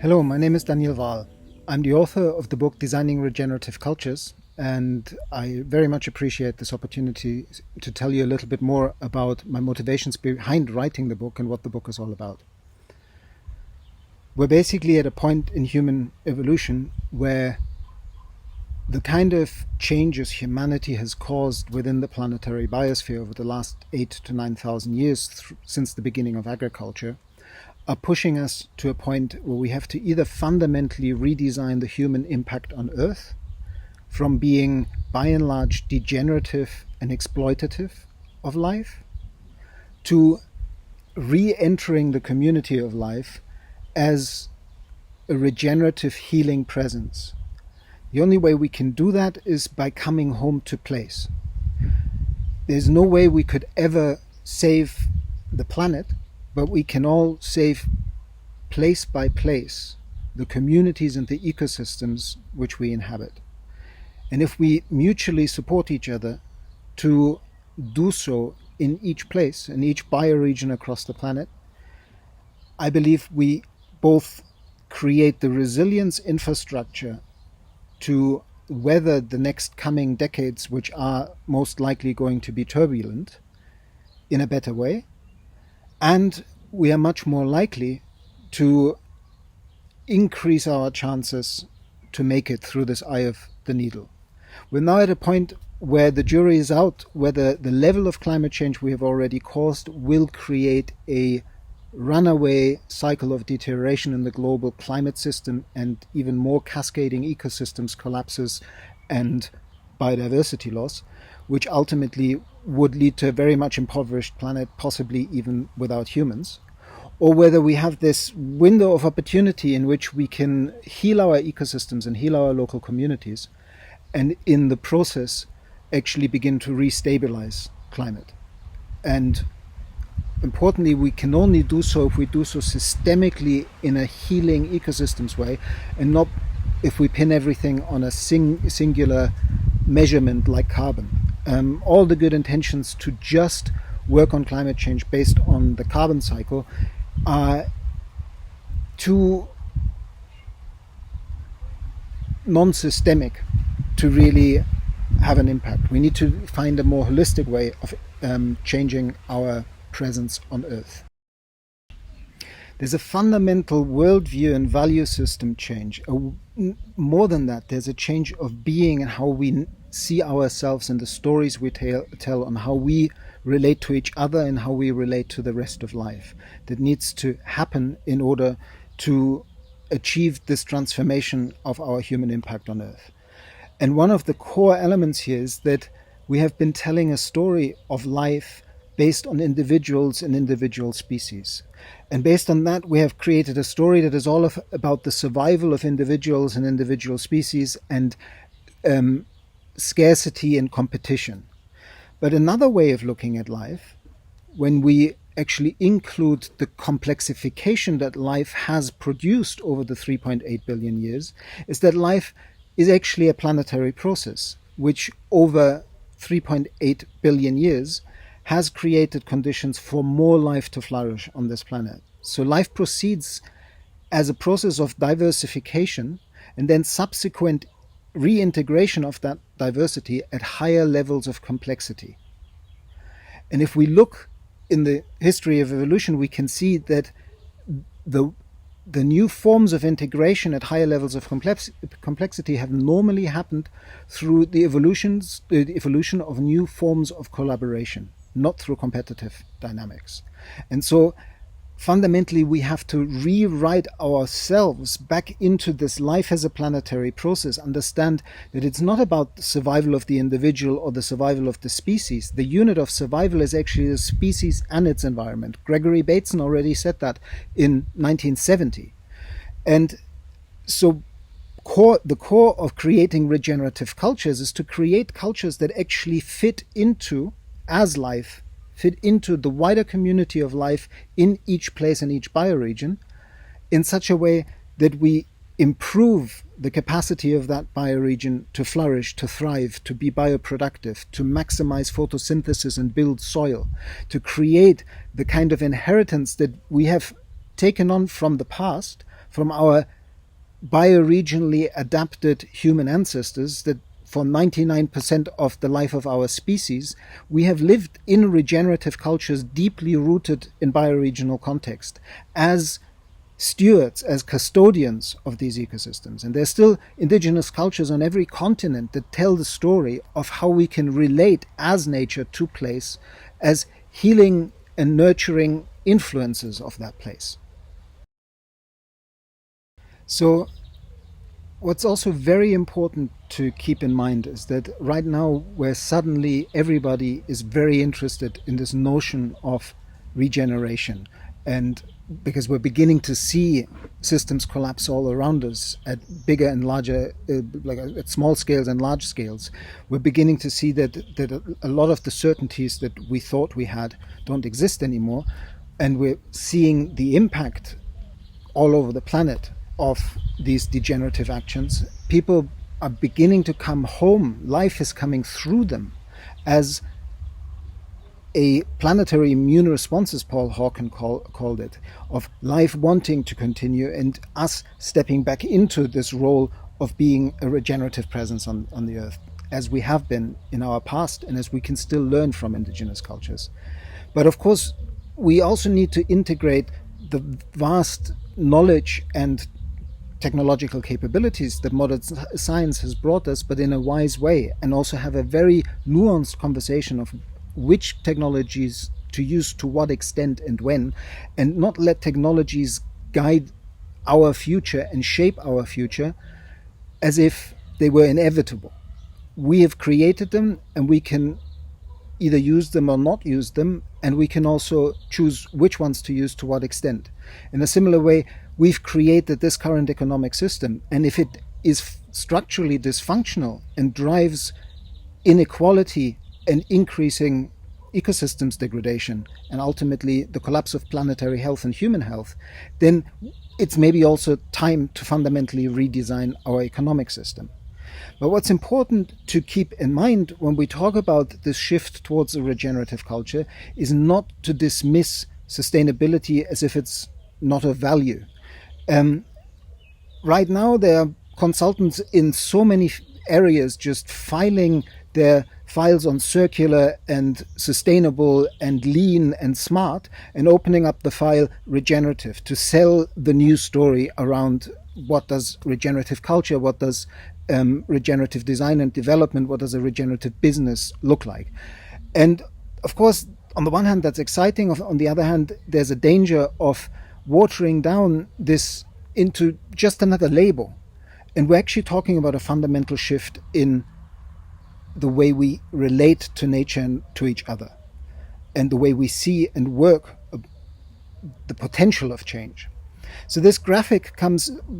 Hello, my name is Daniel Wahl. I'm the author of the book Designing Regenerative Cultures, and I very much appreciate this opportunity to tell you a little bit more about my motivations behind writing the book and what the book is all about. We're basically at a point in human evolution where the kind of changes humanity has caused within the planetary biosphere over the last 8,000 to 9,000 years since the beginning of agriculture are pushing us to a point where we have to either fundamentally redesign the human impact on Earth from being by and large degenerative and exploitative of life to re-entering the community of life as a regenerative healing presence. The only way we can do that is by coming home to place. There's no way we could ever save the planet, but we can all save place by place the communities and the ecosystems which we inhabit. And if we mutually support each other to do so in each place, in each bioregion across the planet, I believe we both create the resilience infrastructure to weather the next coming decades, which are most likely going to be turbulent, in a better way. And we are much more likely to increase our chances to make it through this eye of the needle. We're now at a point where the jury is out whether the level of climate change we have already caused will create a runaway cycle of deterioration in the global climate system and even more cascading ecosystems collapses and biodiversity loss, which ultimately would lead to a very much impoverished planet, possibly even without humans, or whether we have this window of opportunity in which we can heal our ecosystems and heal our local communities, and in the process actually begin to restabilize climate. And importantly, we can only do so if we do so systemically in a healing ecosystems way, and not if we pin everything on a singular measurement like carbon. All the good intentions to just work on climate change based on the carbon cycle are too non-systemic to really have an impact. We need to find a more holistic way of changing our presence on Earth. There's a fundamental worldview and value system change. More than that, there's a change of being and how we see ourselves and the stories we tell on how we relate to each other and how we relate to the rest of life that needs to happen in order to achieve this transformation of our human impact on Earth. And one of the core elements here is that we have been telling a story of life based on individuals and individual species. And based on that, we have created a story that is all about the survival of individuals and individual species and scarcity and competition. But another way of looking at life, when we actually include the complexification that life has produced over the 3.8 billion years, is that life is actually a planetary process, which over 3.8 billion years has created conditions for more life to flourish on this planet. So life proceeds as a process of diversification and then subsequent reintegration of that diversity at higher levels of complexity. And if we look in the history of evolution, we can see that the new forms of integration at higher levels of complexity have normally happened through the evolution of new forms of collaboration, not through competitive dynamics. And so fundamentally we have to rewrite ourselves back into this life as a planetary process, understand that it's not about the survival of the individual or the survival of the species. The unit of survival is actually the species and its environment. Gregory Bateson already said that in 1970. And so the core of creating regenerative cultures is to create cultures that actually fit into the wider community of life in each place and each bioregion in such a way that we improve the capacity of that bioregion to flourish, to thrive, to be bioproductive, to maximize photosynthesis and build soil, to create the kind of inheritance that we have taken on from the past from our bioregionally adapted human ancestors that for 99% of the life of our species, we have lived in regenerative cultures deeply rooted in bioregional context as stewards, as custodians of these ecosystems. And there's still indigenous cultures on every continent that tell the story of how we can relate as nature to place, as healing and nurturing influences of that place. So what's also very important to keep in mind is that right now, where suddenly everybody is very interested in this notion of regeneration, and because we're beginning to see systems collapse all around us at bigger and larger, like at small scales and large scales, we're beginning to see that a lot of the certainties that we thought we had don't exist anymore, and we're seeing the impact all over the planet of these degenerative actions. People are beginning to come home. Life is coming through them as a planetary immune response, as Paul Hawken called it, of life wanting to continue and us stepping back into this role of being a regenerative presence on the earth, as we have been in our past and as we can still learn from indigenous cultures. But of course, we also need to integrate the vast knowledge and technological capabilities that modern science has brought us, but in a wise way, and also have a very nuanced conversation of which technologies to use to what extent and when, and not let technologies guide our future and shape our future as if they were inevitable. We have created them, and we can either use them or not use them, and we can also choose which ones to use to what extent. In a similar way, we've created this current economic system, and if it is structurally dysfunctional and drives inequality and increasing ecosystems degradation and ultimately the collapse of planetary health and human health, then it's maybe also time to fundamentally redesign our economic system. But what's important to keep in mind when we talk about this shift towards a regenerative culture is not to dismiss sustainability as if it's not of value. Right now, there are consultants in so many areas just filing their files on circular and sustainable and lean and smart, and opening up the file regenerative to sell the new story around what does regenerative culture, what does regenerative design and development, what does a regenerative business look like. And of course, on the one hand, that's exciting. On the other hand, there's a danger of watering down this into just another label. And we're actually talking about a fundamental shift in the way we relate to nature and to each other, and the way we see and work the potential of change. So this graphic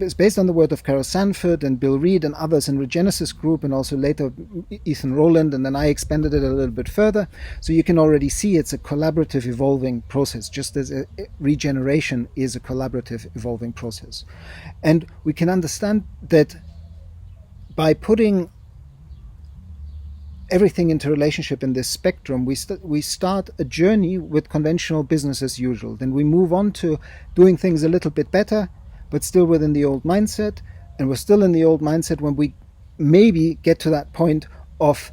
is based on the work of Carol Sanford and Bill Reed and others in Regenesis Group, and also later Ethan Rowland, and then I expanded it a little bit further. So you can already see it's a collaborative evolving process, just as regeneration is a collaborative evolving process. And we can understand that by putting everything into relationship in this spectrum, we start a journey with conventional business as usual. Then we move on to doing things a little bit better, but still within the old mindset. And we're still in the old mindset when we maybe get to that point of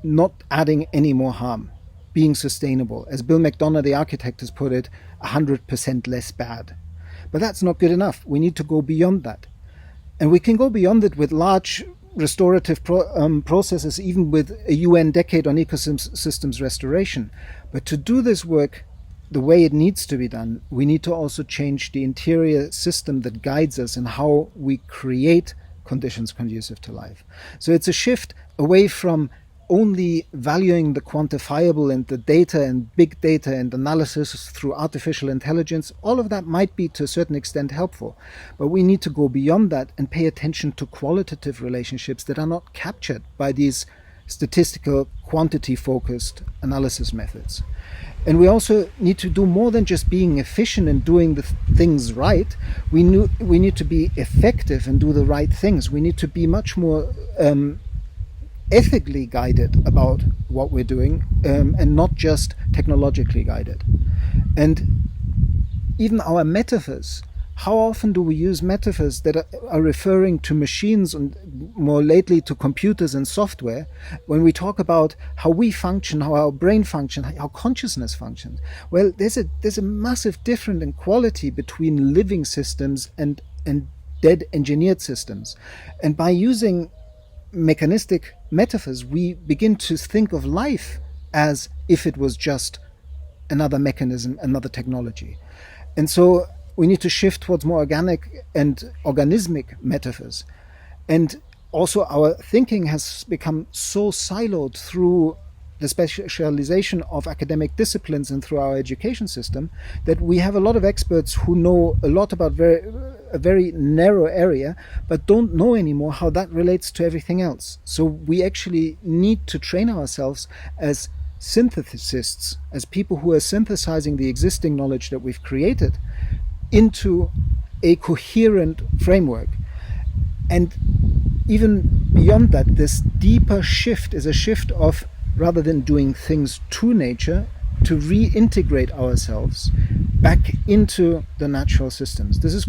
not adding any more harm, being sustainable. As Bill McDonough, the architect, has put it, 100% less bad. But that's not good enough. We need to go beyond that. And we can go beyond it with large restorative processes, even with a UN decade on ecosystems restoration. But to do this work the way it needs to be done, we need to also change the interior system that guides us in how we create conditions conducive to life. So it's a shift away from only valuing the quantifiable and the data and big data and analysis through artificial intelligence. All of that might be to a certain extent helpful, but we need to go beyond that and pay attention to qualitative relationships that are not captured by these statistical, quantity-focused analysis methods. And we also need to do more than just being efficient and doing the things right. We need to be effective and do the right things. We need to be much more ethically guided about what we're doing, and not just technologically guided. And even our metaphors how often do we use metaphors that are referring to machines and more lately to computers and software when we talk about how we function, how our brain functions, how consciousness functions? Well, there's a massive difference in quality between living systems and dead engineered systems. And by using mechanistic metaphors, we begin to think of life as if it was just another mechanism, another technology. And so we need to shift towards more organic and organismic metaphors. And also our thinking has become so siloed through the specialization of academic disciplines and through our education system that we have a lot of experts who know a lot about a very narrow area, but don't know anymore how that relates to everything else. So we actually need to train ourselves as synthesists, as people who are synthesizing the existing knowledge that we've created into a coherent framework. And even beyond that, this deeper shift is a shift of, rather than doing things to nature, to reintegrate ourselves back into the natural systems. This is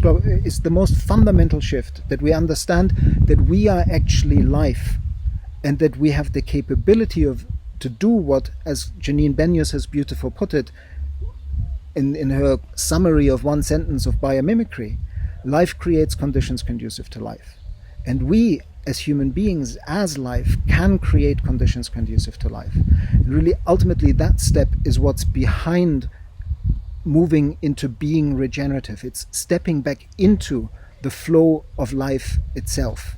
the most fundamental shift, that we understand that we are actually life, and that we have the capability to do what, as Janine Benyus has beautifully put it in her summary of one sentence of biomimicry: life creates conditions conducive to life. And we, as human beings, as life, can create conditions conducive to life. And really, ultimately, that step is what's behind moving into being regenerative. It's stepping back into the flow of life itself.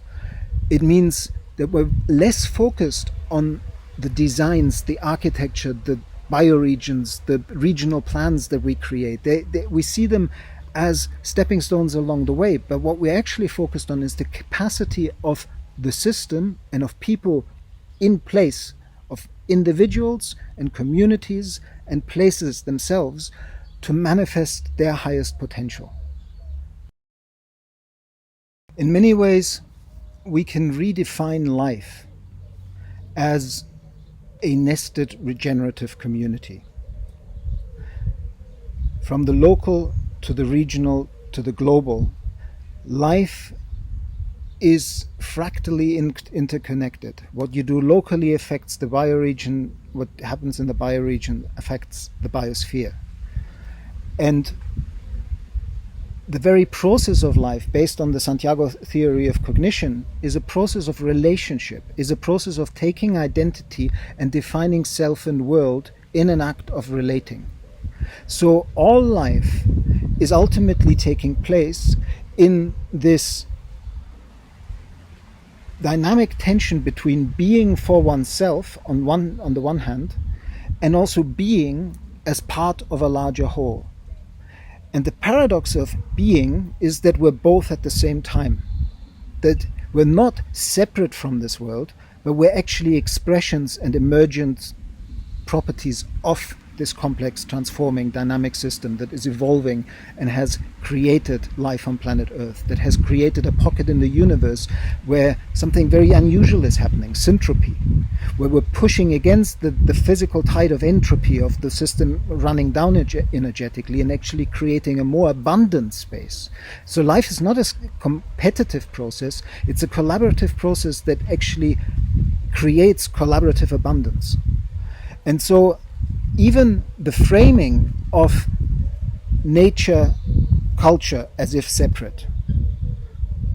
It means that we're less focused on the designs, the architecture, the bioregions, the regional plans that we create. We see them as stepping stones along the way, but what we're actually focused on is the capacity of the system and of people in place, of individuals and communities and places themselves, to manifest their highest potential. In many ways, we can redefine life as a nested regenerative community. From the local to the regional to the global, life is fractally interconnected. What you do locally affects the bioregion. What happens in the bioregion affects the biosphere. And the very process of life, based on the Santiago theory of cognition, is a process of relationship, is a process of taking identity and defining self and world in an act of relating. So all life is ultimately taking place in this dynamic tension between being for oneself on the one hand, and also being as part of a larger whole. And the paradox of being is that we're both at the same time, that we're not separate from this world, but we're actually expressions and emergent properties of this complex, transforming, dynamic system that is evolving and has created life on planet Earth, that has created a pocket in the universe where something very unusual is happening, syntropy, where we're pushing against the physical tide of entropy of the system running down energetically and actually creating a more abundant space. So life is not a competitive process, it's a collaborative process that actually creates collaborative abundance. And so even the framing of nature, culture as if separate,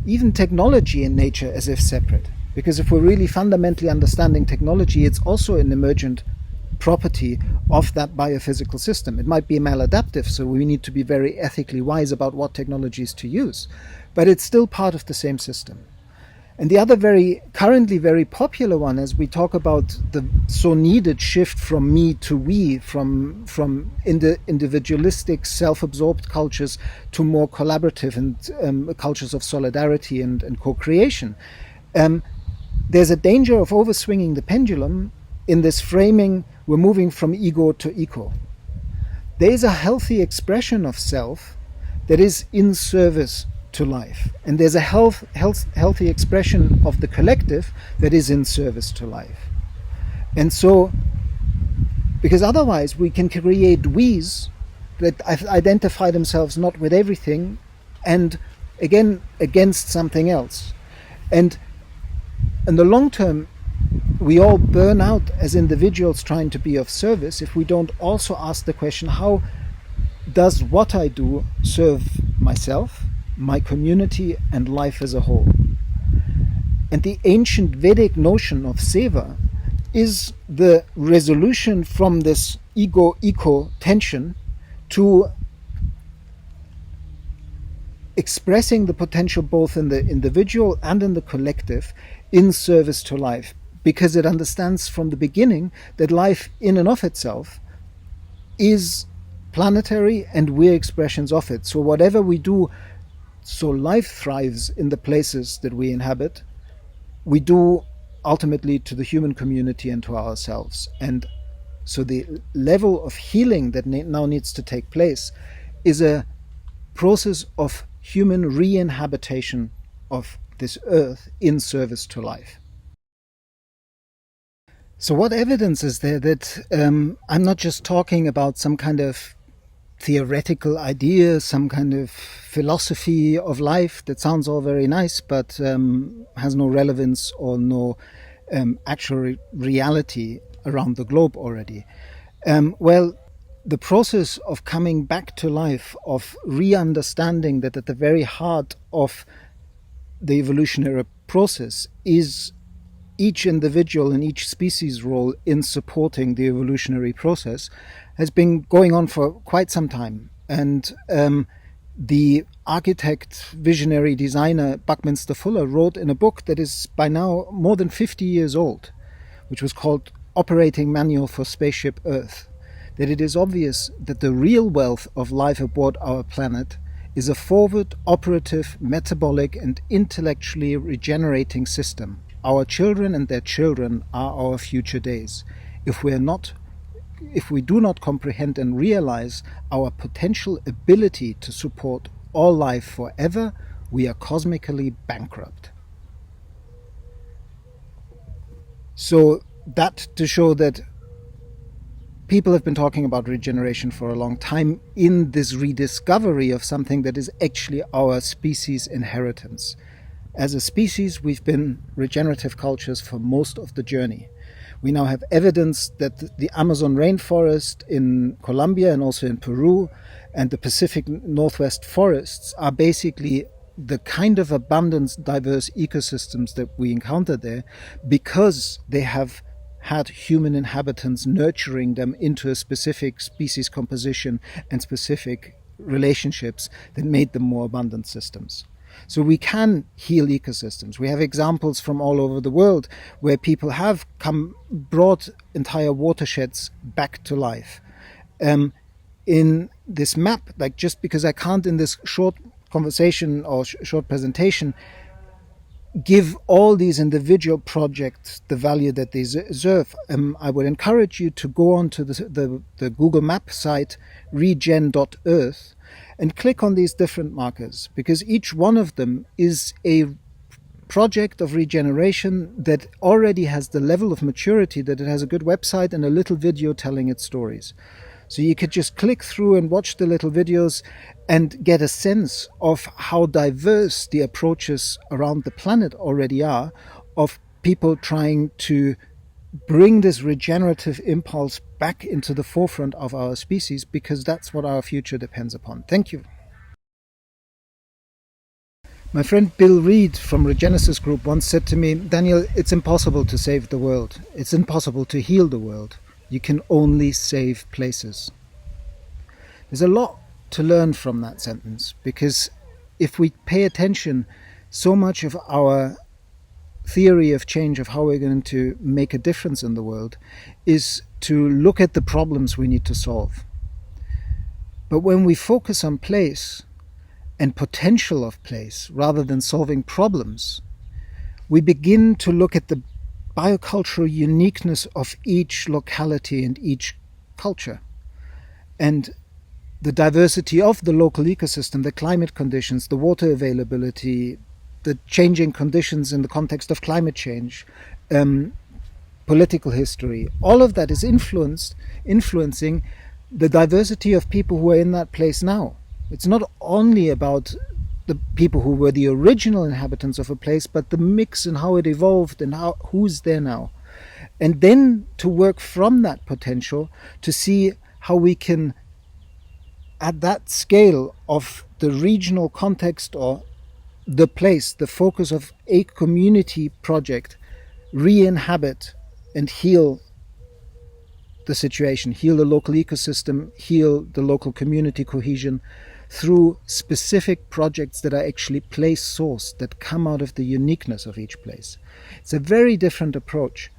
even technology and nature as if separate, because if we're really fundamentally understanding technology, it's also an emergent property of that biophysical system. It might be maladaptive, so we need to be very ethically wise about what technologies to use, but it's still part of the same system. And the other currently very popular one, as we talk about the so needed shift from me to we, from individualistic, self-absorbed cultures to more collaborative and cultures of solidarity and co-creation, there's a danger of overswinging the pendulum in this framing. We're moving from ego to eco. There is a healthy expression of self that is in service to life, and there's a healthy expression of the collective that is in service to life. And so, because otherwise we can create we's that identify themselves not with everything and again against something else. And in the long term, we all burn out as individuals trying to be of service if we don't also ask the question, how does what I do serve myself, my community, and life as a whole? And the ancient Vedic notion of seva is the resolution from this ego-eco tension to expressing the potential both in the individual and in the collective in service to life, because it understands from the beginning that life in and of itself is planetary and we're expressions of it. So whatever we do so life thrives in the places that we inhabit, we do ultimately to the human community and to ourselves. And so the level of healing that now needs to take place is a process of human re-inhabitation of this earth in service to life. So what evidence is there that I'm not just talking about some kind of theoretical idea, some kind of philosophy of life that sounds all very nice but has no relevance or no actual reality around the globe already? Well, the process of coming back to life, of re-understanding that at the very heart of the evolutionary process is each individual and each species' role in supporting the evolutionary process, has been going on for quite some time. And the architect, visionary designer Buckminster Fuller wrote in a book that is by now more than 50 years old, which was called Operating Manual for Spaceship Earth, that it is obvious that the real wealth of life aboard our planet is a forward, operative, metabolic and intellectually regenerating system. Our children and their children are our future days. If we do not comprehend and realize our potential ability to support all life forever, we are cosmically bankrupt. So that to show that people have been talking about regeneration for a long time in this rediscovery of something that is actually our species' inheritance. As a species, we've been regenerative cultures for most of the journey. We now have evidence that the Amazon rainforest in Colombia and also in Peru and the Pacific Northwest forests are basically the kind of abundant, diverse ecosystems that we encounter there because they have had human inhabitants nurturing them into a specific species composition and specific relationships that made them more abundant systems. So we can heal ecosystems. We have examples from all over the world where people have brought entire watersheds back to life. In this map, like just because I can't in this short conversation or short presentation give all these individual projects the value that they deserve, I would encourage you to go on to the Google Map site regen.earth and click on these different markers, because each one of them is a project of regeneration that already has the level of maturity that it has a good website and a little video telling its stories. So you could just click through and watch the little videos and get a sense of how diverse the approaches around the planet already are, of people trying to bring this regenerative impulse back into the forefront of our species, because that's what our future depends upon. Thank you. My friend Bill Reed from Regenesis Group once said to me, Daniel, it's impossible to save the world. It's impossible to heal the world. You can only save places. There's a lot to learn from that sentence, because if we pay attention, so much of our theory of change, of how we're going to make a difference in the world, is to look at the problems we need to solve. But when we focus on place and potential of place rather than solving problems, we begin to look at the biocultural uniqueness of each locality and each culture, and the diversity of the local ecosystem, the climate conditions, the water availability, the changing conditions in the context of climate change, political history. All of that is influencing the diversity of people who are in that place now. It's not only about the people who were the original inhabitants of a place, but the mix and how it evolved and who's there now. And then to work from that potential to see how we can, at that scale of the regional context or the place, the focus of a community project, re-inhabit and heal the situation, heal the local ecosystem, heal the local community cohesion through specific projects that are actually place sourced, that come out of the uniqueness of each place. It's a very different approach.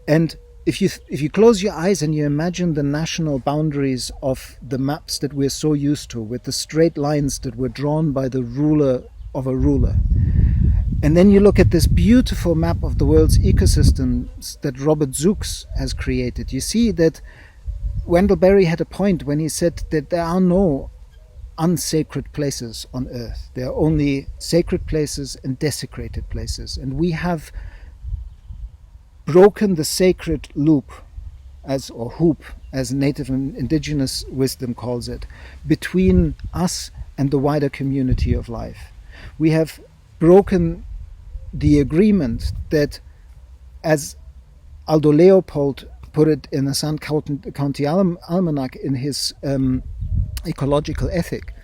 And if you close your eyes and you imagine the national boundaries of the maps that we're so used to, with the straight lines that were drawn by the ruler of a ruler, and then you look at this beautiful map of the world's ecosystems that Robert Zooks has created, you see that Wendell Berry had a point when he said that there are no unsacred places on earth. There are only sacred places and desecrated places. And we have broken the sacred loop, or hoop, as native and indigenous wisdom calls it, between us and the wider community of life. We have broken the agreement that, as Aldo Leopold put it in the San County Almanac in his ecological ethic,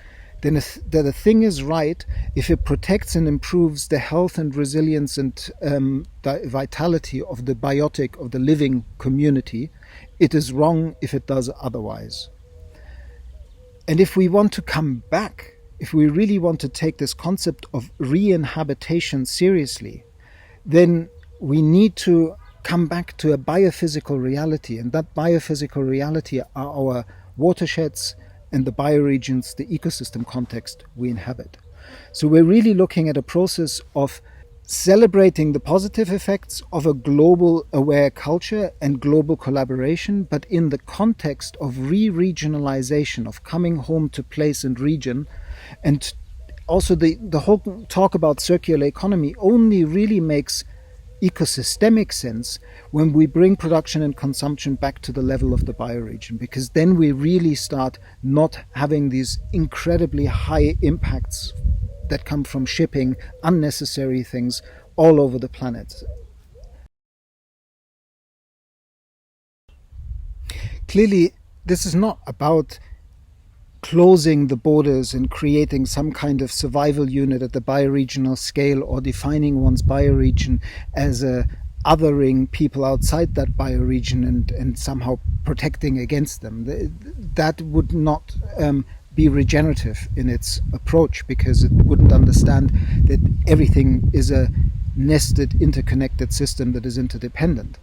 then that a thing is right if it protects and improves the health and resilience and the vitality of the biotic, of the living community. It is wrong if it does otherwise. And if we want to come back, if we really want to take this concept of re-inhabitation seriously, then we need to come back to a biophysical reality. And that biophysical reality are our watersheds and the bioregions, the ecosystem context we inhabit. So we're really looking at a process of celebrating the positive effects of a global aware culture and global collaboration, but in the context of re-regionalization, of coming home to place and region. And also the whole talk about circular economy only really makes ecosystemic sense when we bring production and consumption back to the level of the bioregion, because then we really start not having these incredibly high impacts that come from shipping unnecessary things all over the planet. Clearly, this is not about closing the borders and creating some kind of survival unit at the bioregional scale, or defining one's bioregion as othering people outside that bioregion and somehow protecting against them. That would not be regenerative in its approach, because it wouldn't understand that everything is a nested, interconnected system that is interdependent.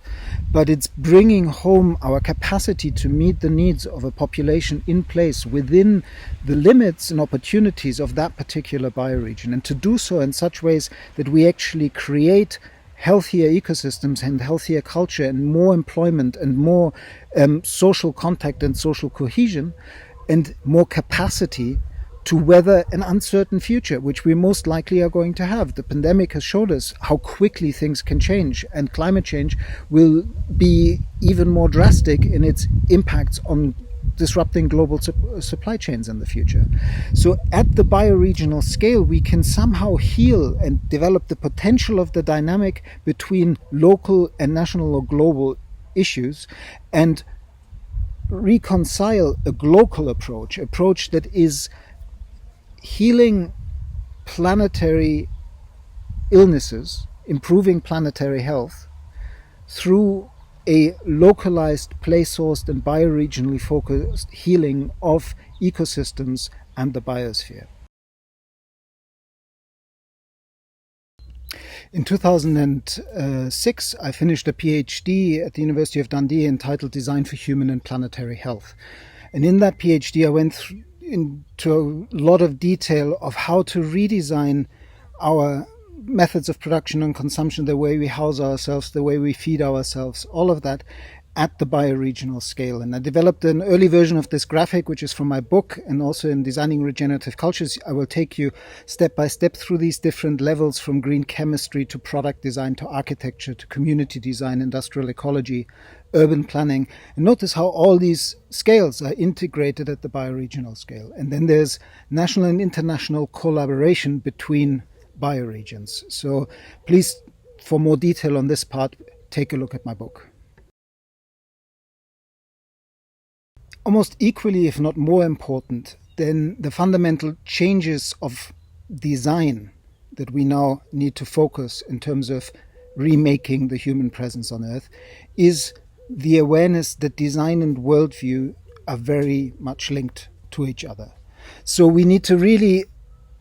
But it's bringing home our capacity to meet the needs of a population in place within the limits and opportunities of that particular bioregion, and to do so in such ways that we actually create healthier ecosystems and healthier culture and more employment and more social contact and social cohesion, and more capacity to weather an uncertain future, which we most likely are going to have. The pandemic has showed us how quickly things can change, and climate change will be even more drastic in its impacts on disrupting global supply chains in the future. So at the bioregional scale, we can somehow heal and develop the potential of the dynamic between local and national or global issues, and reconcile a global approach that is healing planetary illnesses, improving planetary health through a localized, place-sourced and bioregionally focused healing of ecosystems and the biosphere. In 2006, I finished a PhD at the University of Dundee entitled Design for Human and Planetary Health. And in that PhD, I went into a lot of detail of how to redesign our methods of production and consumption, the way we house ourselves, the way we feed ourselves, all of that at the bioregional scale. And I developed an early version of this graphic, which is from my book, and also in Designing Regenerative Cultures. I will take you step by step through these different levels, from green chemistry to product design to architecture to community design, industrial ecology, urban planning. And notice how all these scales are integrated at the bioregional scale. And then there's national and international collaboration between bioregions. So please, for more detail on this part, take a look at my book. Almost equally, if not more important, than the fundamental changes of design that we now need to focus in terms of remaking the human presence on Earth is the awareness that design and worldview are very much linked to each other. So we need to really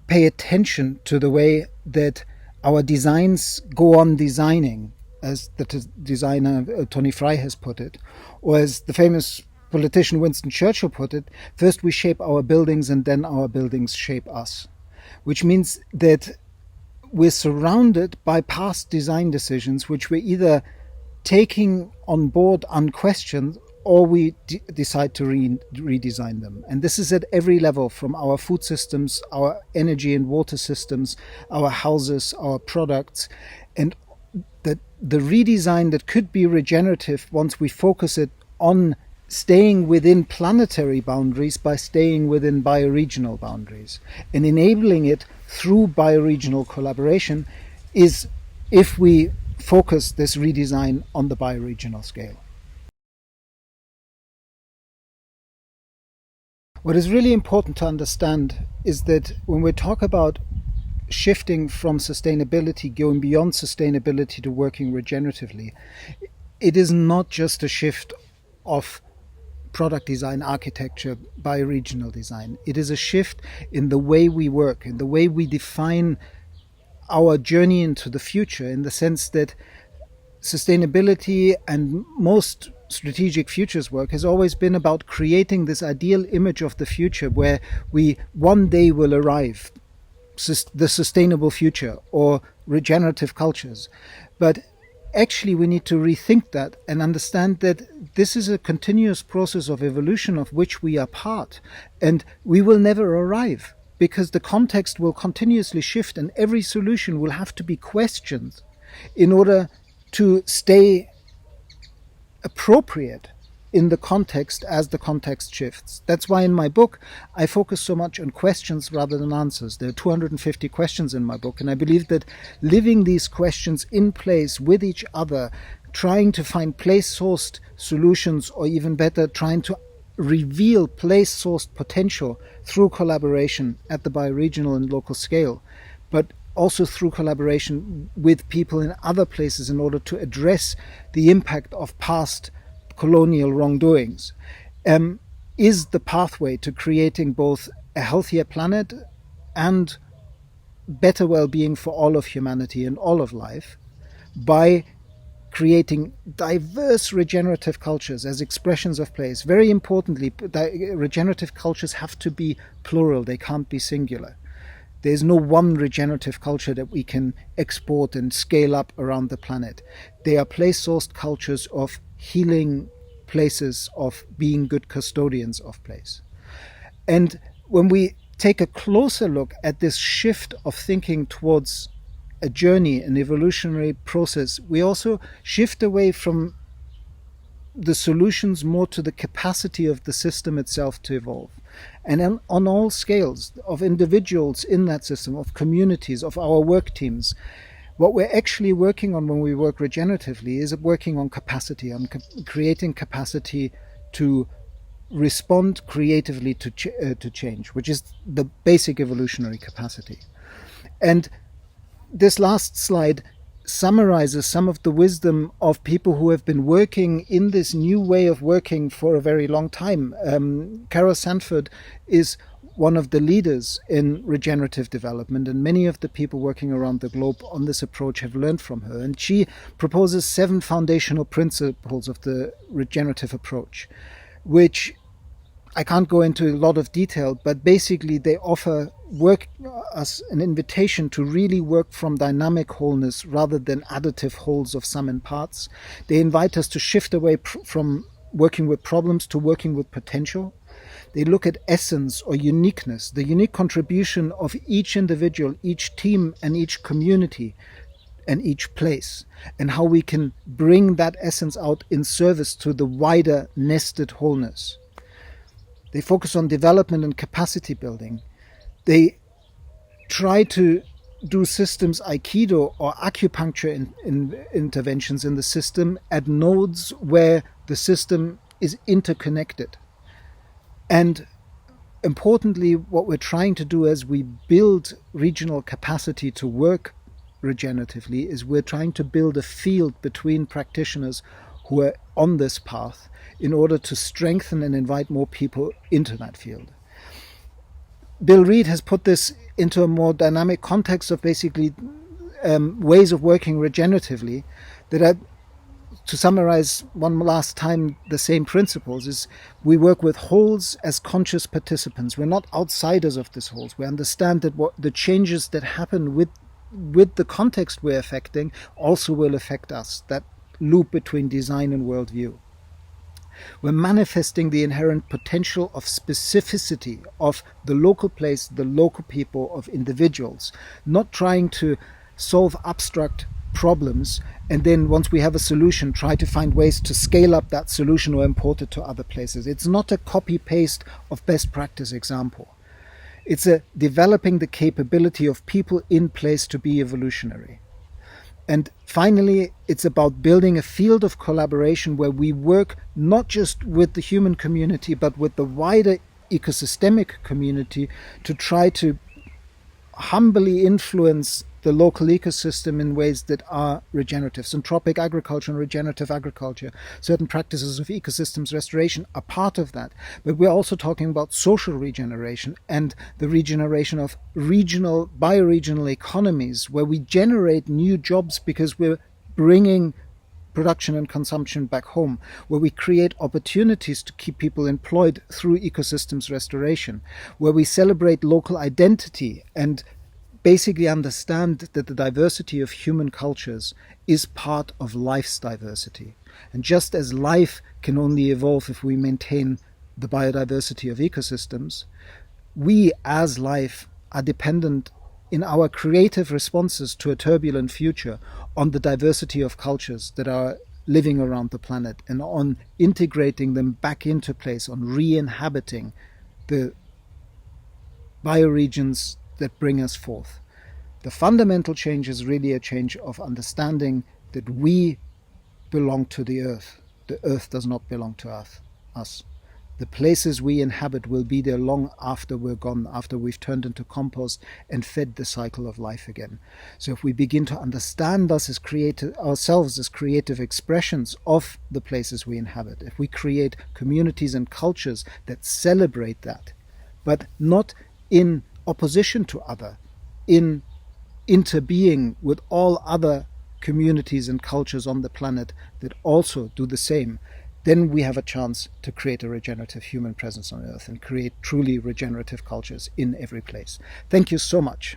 pay attention to the way that our designs go on designing, as the designer Tony Fry has put it, or as the famous politician Winston Churchill put it, first we shape our buildings and then our buildings shape us. Which means that we're surrounded by past design decisions which we're either taking on board unquestioned or we decide to redesign them. And this is at every level, from our food systems, our energy and water systems, our houses, our products. And the redesign that could be regenerative once we focus it on staying within planetary boundaries by staying within bioregional boundaries and enabling it through bioregional collaboration is if we focus this redesign on the bioregional scale. What is really important to understand is that when we talk about shifting from sustainability, going beyond sustainability to working regeneratively, it is not just a shift of product design, architecture, bioregional design. It is a shift in the way we work, in the way we define our journey into the future, in the sense that sustainability and most strategic futures work has always been about creating this ideal image of the future where we one day will arrive, the sustainable future or regenerative cultures. But actually, we need to rethink that and understand that this is a continuous process of evolution of which we are part, and we will never arrive because the context will continuously shift and every solution will have to be questioned in order to stay appropriate in the context as the context shifts. That's why in my book I focus so much on questions rather than answers. There are 250 questions in my book, and I believe that living these questions in place with each other, trying to find place-sourced solutions, or even better, trying to reveal place-sourced potential through collaboration at the bioregional and local scale, but also through collaboration with people in other places in order to address the impact of past colonial wrongdoings, is the pathway to creating both a healthier planet and better well-being for all of humanity and all of life by creating diverse regenerative cultures as expressions of place. Very importantly, regenerative cultures have to be plural, they can't be singular. There's no one regenerative culture that we can export and scale up around the planet. They are place-sourced cultures of healing places, of being good custodians of place. And when we take a closer look at this shift of thinking towards a journey, an evolutionary process, we also shift away from the solutions more to the capacity of the system itself to evolve. And on all scales, of individuals in that system, of communities, of our work teams, what we're actually working on when we work regeneratively is working on capacity, on creating capacity to respond creatively to change, which is the basic evolutionary capacity. And this last slide summarizes some of the wisdom of people who have been working in this new way of working for a very long time. Carol Sanford is one of the leaders in regenerative development, and many of the people working around the globe on this approach have learned from her. And she proposes 7 foundational principles of the regenerative approach, which I can't go into a lot of detail, but basically they offer us an invitation to really work from dynamic wholeness rather than additive wholes of sum and parts. They invite us to shift away from working with problems to working with potential. They look at essence or uniqueness, the unique contribution of each individual, each team, and each community, and each place, and how we can bring that essence out in service to the wider nested wholeness. They focus on development and capacity building. They try to do systems aikido or acupuncture interventions in the system at nodes where the system is interconnected. And importantly, what we're trying to do as we build regional capacity to work regeneratively is we're trying to build a field between practitioners who are on this path in order to strengthen and invite more people into that field. Bill Reed has put this into a more dynamic context of basically ways of working regeneratively that are, to summarize one last time the same principles, is we work with wholes as conscious participants. We're not outsiders of this wholes. We understand that what the changes that happen with the context we're affecting also will affect us, that loop between design and worldview. We're manifesting the inherent potential of specificity of the local place, the local people, of individuals, not trying to solve abstract problems and then once we have a solution try to find ways to scale up that solution or import it to other places. It's not a copy-paste of best practice example. It's a developing the capability of people in place to be evolutionary. And finally, it's about building a field of collaboration where we work not just with the human community, but with the wider ecosystemic community to try to humbly influence the local ecosystem in ways that are regenerative. Syntropic agriculture and regenerative agriculture, certain practices of ecosystems restoration are part of that. But we're also talking about social regeneration and the regeneration of regional, bioregional economies where we generate new jobs because we're bringing production and consumption back home, where we create opportunities to keep people employed through ecosystems restoration, where we celebrate local identity and basically understand that the diversity of human cultures is part of life's diversity. And just as life can only evolve if we maintain the biodiversity of ecosystems, we as life are dependent in our creative responses to a turbulent future on the diversity of cultures that are living around the planet and on integrating them back into place, on re-inhabiting the bioregions that bring us forth. The fundamental change is really a change of understanding that we belong to the earth. The earth does not belong to us. The places we inhabit will be there long after we're gone, after we've turned into compost and fed the cycle of life again. So if we begin to understand ourselves as creative expressions of the places we inhabit, if we create communities and cultures that celebrate that, but not in opposition to other, in interbeing with all other communities and cultures on the planet that also do the same, then we have a chance to create a regenerative human presence on Earth and create truly regenerative cultures in every place. Thank you so much.